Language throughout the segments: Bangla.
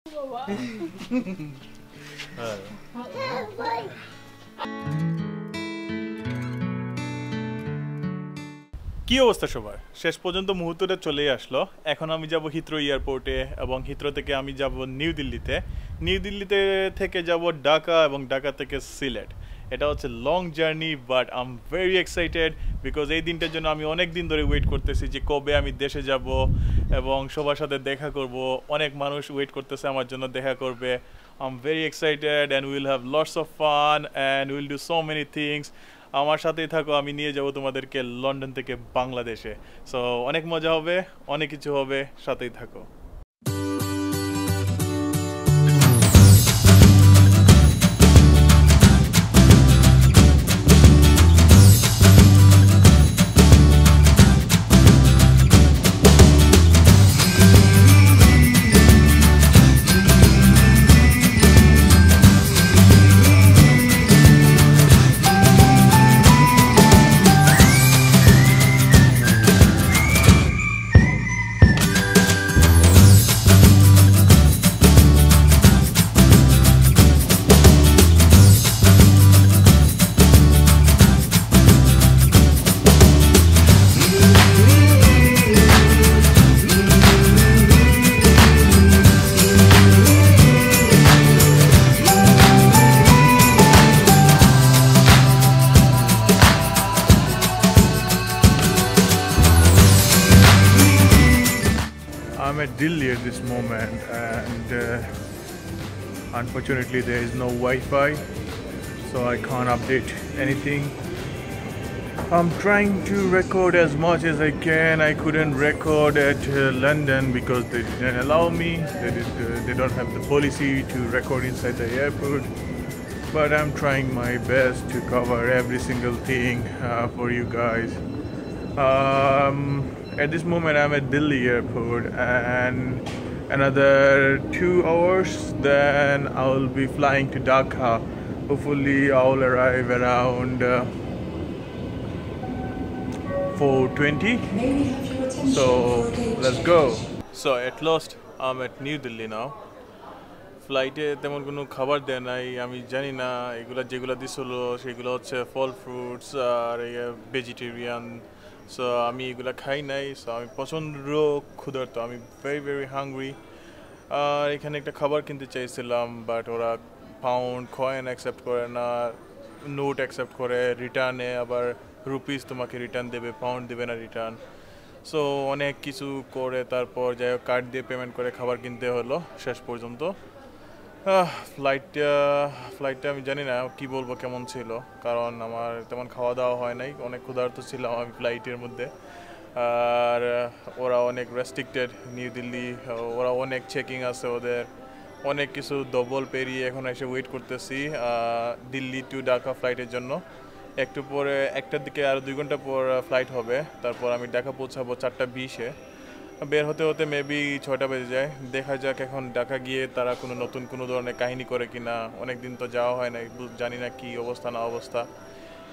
কি অবস্থা সবার? শেষ পর্যন্ত মুহূর্তটা চলেই আসলো। এখন আমি যাব হিথ্রো এয়ারপোর্টে এবং হিথ্রো থেকে আমি যাব নিউ দিল্লিতে। নিউ দিল্লিতে থেকে যাব ঢাকা এবং ঢাকা থেকে সিলেট। এটা হচ্ছে long journey, but I am very excited because এই দিনটার জন্য আমি অনেক দিন ধরে ওয়েট করতেছি যে কবে আমি দেশে যাব এবং সবার সাথে দেখা করব। অনেক মানুষ ওয়েট করতেছে আমার জন্য দেখা করবে। I am very excited and will have lots of fun and will do so many things. আমার সাথেই থাকো, আমি নিয়ে যাব তোমাদেরকে লন্ডন থেকে বাংলাদেশে। সো অনেক মজা হবে, অনেক কিছু হবে, সাথেই থাকো। I'm at Delhi at this moment and unfortunately there is no Wi-Fi, so I can't update anything. I'm trying to record as much as I can. I couldn't record at London because they didn't allow me. They don't have the policy to record inside the airport, but I'm trying my best to cover every single thing for you guys. At this moment I'm at Delhi airport and another 2 hours then I'll be flying to Dhaka. Hopefully I'll arrive around 4:20. So let's go. So at last I'm at New Delhi now. ফ্লাইটে তেমন কোনো খাবার দেয় নাই, আমি জানি না। এগুলো যেগুলো দিছিল সেগুলো হচ্ছে ফল ফ্রুটস আর ভেজিটেরিয়ান। সো আমি এগুলো খাই নাই। সো আমি প্রচণ্ড ক্ষুধার্ত, আমি ভেরি হাংরি। আর এখানে একটা খাবার কিনতে চাইছিলাম, বাট ওরা পাউন্ড কয়েন অ্যাকসেপ্ট করে না, নোট অ্যাকসেপ্ট করে, রিটার্নে আবার রুপিস তোমাকে রিটার্ন দেবে, পাউন্ড দেবে না রিটার্ন। সো অনেক কিছু করে তারপর যাই হোক কার্ড দিয়ে পেমেন্ট করে খাবার কিনতে হলো শেষ পর্যন্ত। ফ্লাইটটা আমি জানি না কি বলবো কেমন ছিল, কারণ আমার তেমন খাওয়া দাওয়া হয় নাই, অনেক ক্ষুধার্ত ছিলাম আমি ফ্লাইটের মধ্যে। আর ওরা অনেক রেস্ট্রিক্টেড নিউ দিল্লি, ওরা অনেক চেকিং আছে ওদের, অনেক কিছু ডবল পেরিয়ে এখন এসে ওয়েট করতেছি দিল্লি টু ঢাকা ফ্লাইটের জন্য। একটু পরে 1টার দিকে আরও 2 ঘন্টা পর ফ্লাইট হবে, তারপর আমি ঢাকা পৌঁছাবো 4:20-এ। বের হতে হতে মেবি 6টা বেজে যায়। দেখা যাক এখন ঢাকা গিয়ে তারা কোনো ধরনের কাহিনী করে কিনা। অনেক দিন তো যাওয়া হয় না, জানি না কি অবস্থা না অবস্থা।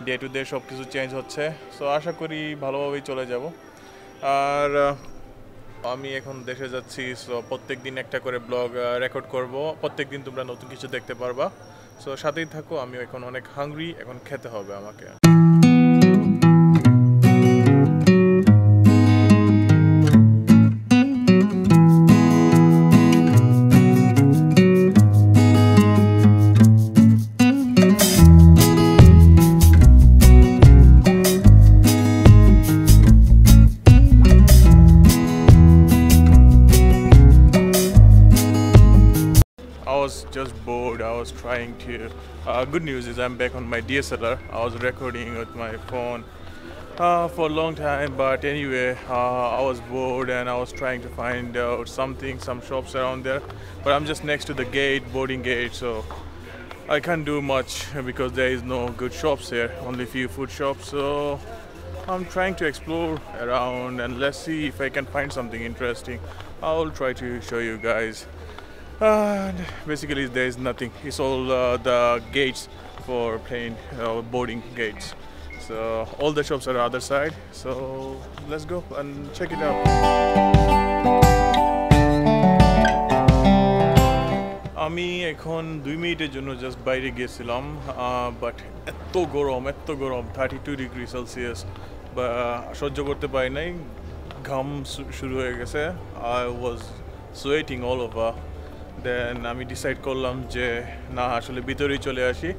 ডে টু ডে সব কিছু চেঞ্জ হচ্ছে, সো আশা করি ভালোভাবেই চলে যাব। আর আমি এখন দেশে যাচ্ছি, সো প্রত্যেক দিন একটা করে ব্লগ রেকর্ড করব, প্রত্যেক দিন তোমরা নতুন কিছু দেখতে পারবা। সো সাথেই থাকো, আমি এখন অনেক হাংরি, এখন খেতে হবে আমাকে। Just bored. I was trying to good news is I'm back on my DSLR. I was recording with my phone for a long time, but anyway I was bored and I was trying to find out some shops around there, but I'm just next to the boarding gate, so I can't do much because there is no good shops here, only few food shops. So I'm trying to explore around and let's see if I can find something interesting. I'll try to show you guys. Basically there is nothing, it's all the gates for plane boarding gates, so all the shops are the other side, so let's go and check it out. আমি এখন 2 মিনিটের জন্য জাস্ট বাইরে গিয়েছিলাম, বাট এত গরম 32 ডিগ্রি সেলসিয়াস, বা সহ্য করতে পারি নাই, ঘাম শুরু হয়ে গেছে। I was sweating all over. Then আমি ডিসাইড করলাম যে না, আসলে ভিতরেই চলে আসি।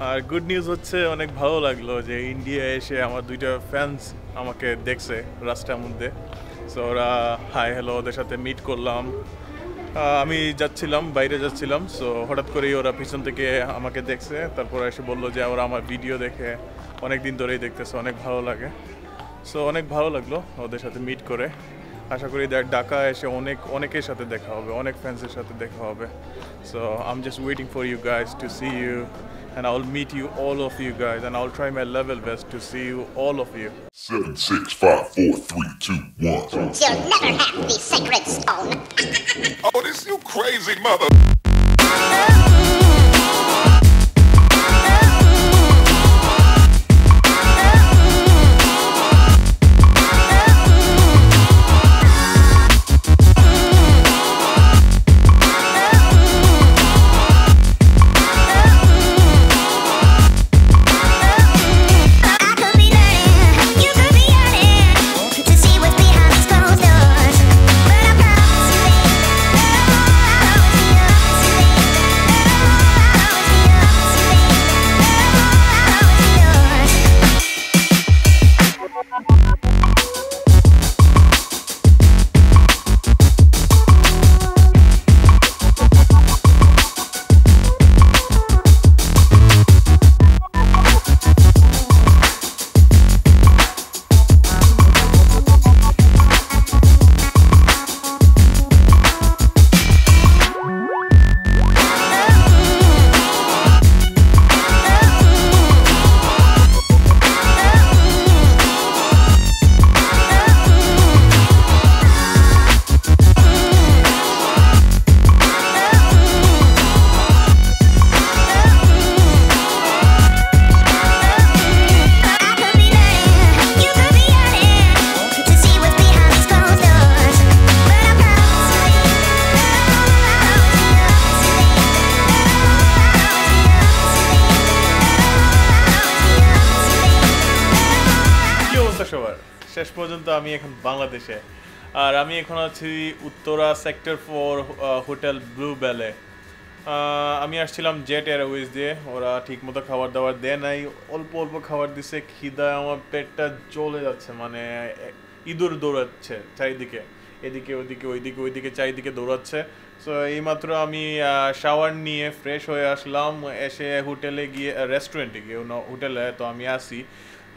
আর গুড নিউজ হচ্ছে, অনেক ভালো লাগলো যে ইন্ডিয়া এসে আমার 2টা ফ্যান্স আমাকে দেখছে রাস্তার মধ্যে। সো ওরা হাই হ্যালো, ওদের সাথে মিট করলাম। আমি বাইরে যাচ্ছিলাম, সো হঠাৎ করেই ওরা পিছন থেকে আমাকে দেখছে, তারপর এসে বললো যে ওরা আমার ভিডিও দেখে অনেক দিন ধরেই দেখতেছে, অনেক ভালো লাগে। সো অনেক ভালো লাগলো ওদের সাথে মিট করে। আশা করি ঢাকা এসে অনেকের সাথে দেখা হবে, অনেক ফ্যান্সের সাথে দেখা হবে। So I am just waiting for you guys to see you, and I'll meet you, all of you guys, and I'll try my level best to see you, all of you. 7, 6, 5, 4, 3, 2, 1. You'll never have the sacred stone. Oh, this you crazy mother. শেষ পর্যন্ত আমি এখন বাংলাদেশে, আর আমি এখন আছি উত্তরা সেক্টর 4 হোটেল ব্লু বেলে। আমি আসছিলাম জেট এয়ারওয়েজ দিয়ে, ওরা ঠিকমতো খাবার দাবার দেয় নাই, অল্প অল্প খাবার দিছে। খিদায় আমার পেটটা জ্বলে যাচ্ছে, মানে ইঁদুর দৌড়াচ্ছে চারিদিকে, এদিকে ওইদিকে চারিদিকে দৌড়াচ্ছে। সো এইমাত্র আমি শাওয়ার নিয়ে ফ্রেশ হয়ে আসলাম, এসে হোটেলে গিয়ে রেস্টুরেন্টে গিয়ে হোটেলে তো আমি আসি,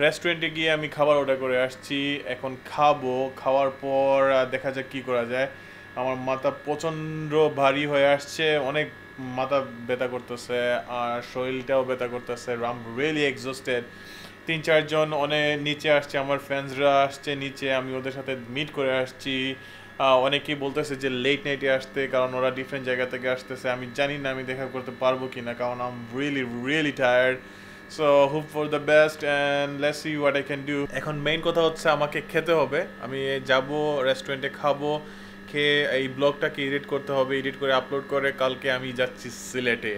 রেস্টুরেন্টে গিয়ে আমি খাবার অর্ডার করে আসছি। এখন খাওয়ার পর দেখা যাক কী করা যায়। আমার মাথা প্রচণ্ড ভারী হয়ে আসছে, অনেক মাথা ব্যথা করতেছে, আর শরীরটাও ব্যথা করতেছে। I am really exhausted. 3-4 জন নিচে আসছে, আমার ফ্রেন্ডসরা আসছে নিচে, আমি ওদের সাথে মিট করে আসছি। অনেকেই বলতেছে যে লেট নাইটে আসতে, কারণ ওরা ডিফারেন্ট জায়গা থেকে আসতেছে। আমি জানি না আমি দেখা করতে পারবো কি না, কারণ I am really tired. So hope for the best and let's see what I can do. এখন মেইন কথা হচ্ছে আমাকে খেতে হবে, আমি যাব রেস্টুরেন্টে, খাবো, খেয়ে এই ব্লগটাকে এডিট করতে হবে, এডিট করে আপলোড করে কালকে আমি যাচ্ছি সিলেটে।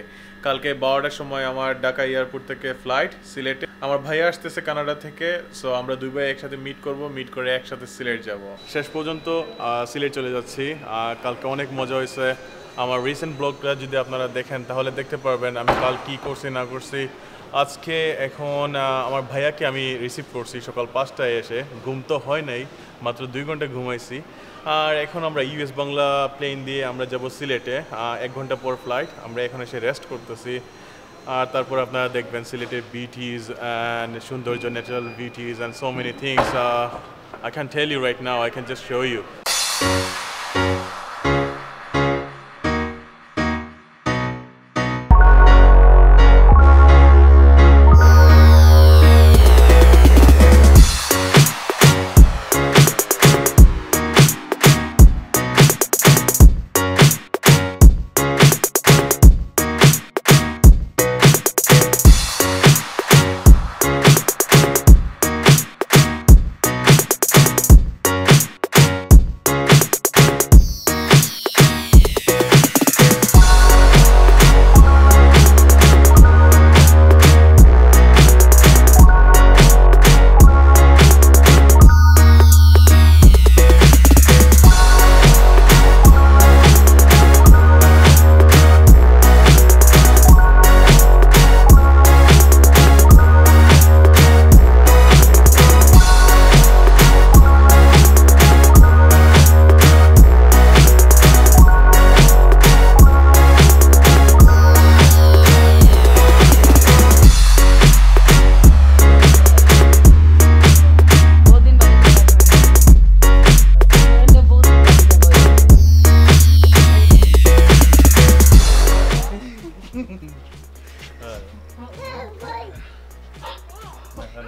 কালকে 12টার সময় আমার ঢাকা এয়ারপোর্ট থেকে ফ্লাইট সিলেটে। আমার ভাই আসতেছে কানাডা থেকে, সো আমরা দুই ভাই একসাথে মিট করে একসাথে সিলেট যাব। শেষ পর্যন্ত সিলেট চলে যাচ্ছি। কালকে অনেক মজা হয়েছে। আমার রিসেন্ট ব্লগটা যদি আপনারা দেখেন তাহলে দেখতে পারবেন আমি কাল কী করছি না করছি। আজকে এখন আমার ভাইয়াকে আমি রিসিভ করছি সকাল 5টায় এসে, ঘুম তো হয় নাই, মাত্র 2 ঘন্টা ঘুমাইছি। আর এখন আমরা ইউএস বাংলা প্লেন দিয়ে আমরা যাব সিলেটে, 1 ঘন্টা পর ফ্লাইট। আমরা এখন এসে রেস্ট করতেছি, আর তারপর আপনারা দেখবেন সিলেটের বিউটিজ অ্যান্ড সৌন্দর্য, natural beauties and so many things. I can tell you right now, I can just show you.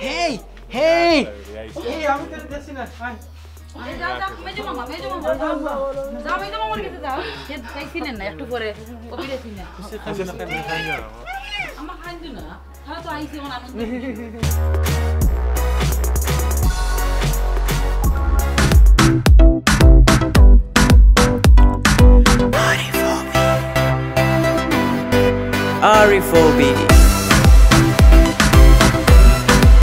Hey hey এই আমি তো দেখছি না যাও মেজো মামা যাও মেজো মামার কাছে যাও সে দেখছিলেন না একটু পরে কবি দেখছিলেন আমার খাইন না তাহলে তো আইসি আমার আনন্দ Ari4B